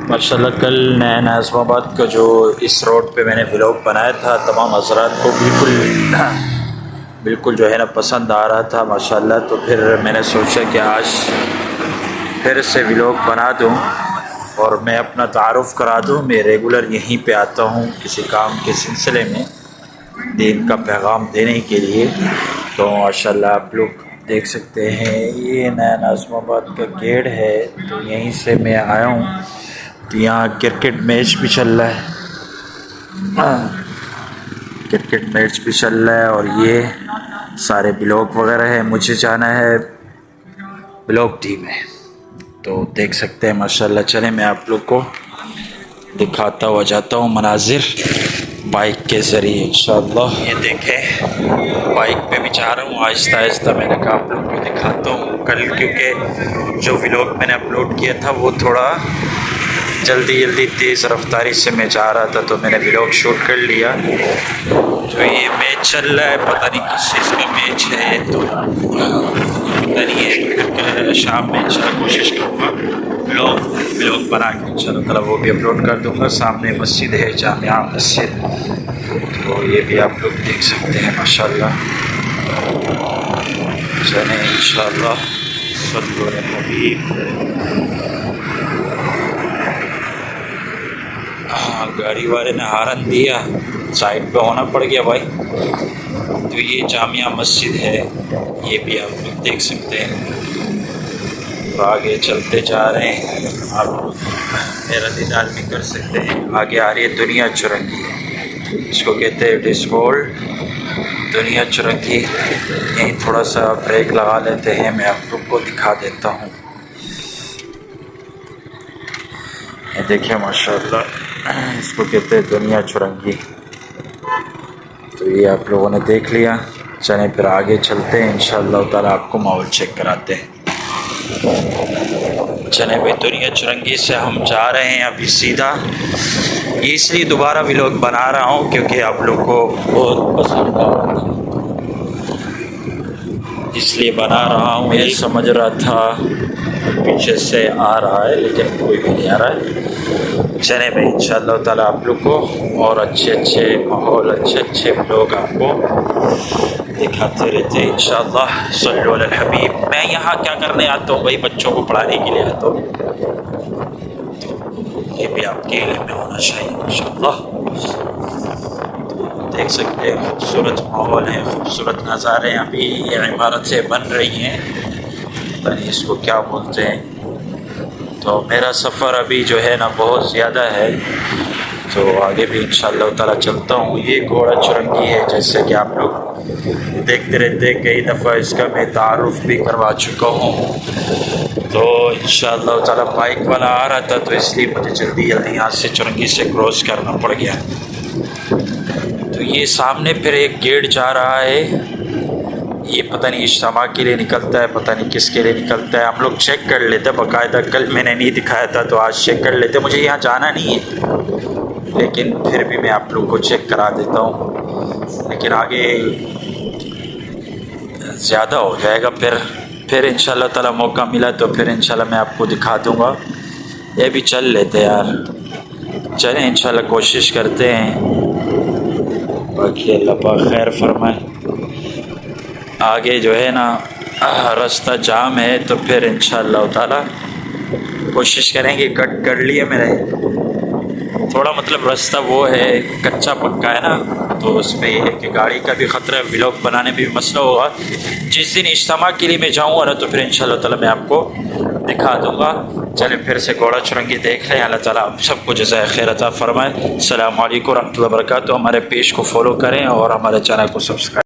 ماشاءاللہ کل نیا ناظم آباد کا جو اس روڈ پہ میں نے ولاگ بنایا تھا تمام حضرات کو بالکل جو ہے نا پسند آ رہا تھا ماشاءاللہ. تو پھر میں نے سوچا کہ آج پھر سے ولاگ بنا دوں اور میں اپنا تعارف کرا دوں. میں ریگولر یہیں پہ آتا ہوں کسی کام کے سلسلے میں دین کا پیغام دینے کے لیے. تو ماشاءاللہ آپ لوگ دیکھ سکتے ہیں یہ نیا ناظم آباد کا گیٹ ہے. تو یہیں سے میں آیا ہوں. تو یہاں کرکٹ میچ بھی چل رہا ہے کرکٹ میچ بھی چل رہا ہے اور یہ سارے بلاگ وغیرہ ہے. مجھے جانا ہے بلاگ ٹی میں. تو دیکھ سکتے ہیں ماشاءاللہ. چلیں میں آپ لوگ کو دکھاتا ہوا جاتا ہوں مناظر بائک کے ذریعے انشاءاللہ. یہ دیکھیں بائک پہ بھی جا رہا ہوں آہستہ آہستہ. میں نے کہا آپ لوگ کو دکھاتا ہوں. کل کیونکہ جو ولاگ میں نے اپلوڈ کیا تھا وہ تھوڑا جلدی تیز رفتاری سے میں جا رہا تھا تو میں نے ولاگ شوٹ کر لیا. تو یہ میچ چل رہا ہے پتہ نہیں کس چیز کا میچ ہے. تو پتہ نہیں ہے شام میں انشاءاللہ کوشش کروں گا ولاگ بنا کے انشاءاللہ تعالیٰ وہ بھی اپلوڈ کر دوں گا. سامنے مسجد ہے جامعہ مسجد. تو یہ بھی آپ لوگ دیکھ سکتے ہیں ماشاءاللہ. چلیں انشاءاللہ صلو علی الحبیب. گاڑی والے نے ہارن دیا سائڈ پہ ہونا پڑ گیا بھائی. تو یہ جامعہ مسجد ہے یہ بھی آپ لوگ دیکھ سکتے ہیں. تو آگے چلتے جا رہے ہیں آپ لوگ میرا دیدار بھی کر سکتے ہیں. آگے آ رہی ہے دنیا چرنگی. اس کو کہتے ہیں ڈسکول دنیا چرنگی. یہیں تھوڑا سا بریک لگا لیتے ہیں. میں آپ لوگ کو دکھا دیتا ہوں. یہ دیکھیں ماشاءاللہ اس کو کہتے ہیں دنیا چرنگی. تو یہ آپ لوگوں نے دیکھ لیا. چلیں پھر آگے چلتے ہیں انشاءاللہ تعالیٰ آپ کو ماحول چیک کراتے ہیں. چلیں بھائی دنیا چرنگی سے ہم جا رہے ہیں ابھی سیدھا. یہ اس لیے دوبارہ ولاگ بنا رہا ہوں کیونکہ آپ لوگ کو بہت پسند آ رہا تھا اس لیے بنا رہا ہوں. یہ سمجھ رہا تھا پیچھے سے آ رہا ہے لیکن کوئی بھی نہیں آ رہا ہے. چلیں بھائی انشاءاللہ تعالیٰ آپ لوگ کو اور اچھے ماحول اچھے لوگ آپ کو دکھاتے رہتے ہیں انشاءاللہ. صلو علی الحبیب. میں یہاں کیا کرنے آتا ہوں بھائی بچوں کو پڑھانے کے لیے آتا ہوں. یہ بھی آپ کے علم میں ہونا چاہیے انشاءاللہ. دیکھ سکتے ہیں خوبصورت ماحول ہے خوبصورت نظارے. ابھی یہ عمارتیں بن رہی ہیں پتہ نہیں اس کو کیا بولتے ہیں. تو میرا سفر ابھی جو ہے نا بہت زیادہ ہے تو آگے بھی انشاءاللہ تعالیٰ چلتا ہوں. یہ گھوڑا چرنگی ہے جیسے کہ آپ لوگ دیکھتے رہتے کئی دفعہ اس کا میں تعارف بھی کروا چکا ہوں. تو انشاءاللہ تعالیٰ بائک والا آ رہا تھا تو اس لیے مجھے جلدی یہاں سے چرنگی سے کراس کرنا پڑ گیا. تو یہ سامنے پھر ایک گیٹ جا رہا ہے. یہ پتہ نہیں اجتماع کے لیے نکلتا ہے پتہ نہیں کس کے لیے نکلتا ہے. ہم لوگ چیک کر لیتے باقاعدہ. کل میں نے نہیں دکھایا تھا تو آج چیک کر لیتے. مجھے یہاں جانا نہیں ہے لیکن پھر بھی میں آپ لوگوں کو چیک کرا دیتا ہوں. لیکن آگے زیادہ ہو جائے گا. پھر انشاءاللہ تعالیٰ موقع ملا تو پھر انشاءاللہ میں آپ کو دکھا دوں گا. یہ بھی چل لیتے یار. چلیں انشاءاللہ کوشش کرتے ہیں باقی اللہ پاک خیر فرمائے. آگے جو ہے نا راستہ جام ہے تو پھر انشاءاللہ تعالیٰ کوشش کریں گے. کٹ کر لیے میں نے تھوڑا مطلب راستہ وہ ہے کچا پکا ہے نا تو اس میں یہ ہے کہ گاڑی کا بھی خطرہ ہے. ولاگ بنانے میں بھی مسئلہ ہوگا. جس دن اجتماع کے لیے میں جاؤں گا نا تو پھر انشاءاللہ تعالیٰ میں آپ کو دکھا دوں گا. چلیں پھر سے گھوڑا چرنگی دیکھ لیں. اللہ تعالیٰ آپ سب کو جزائے خیر عطا فرمائے. السلام علیکم ورحمۃ اللہ وبرکاتہ. ہمارے پیج کو فالو کریں اور ہمارے چینل کو سبسکرائب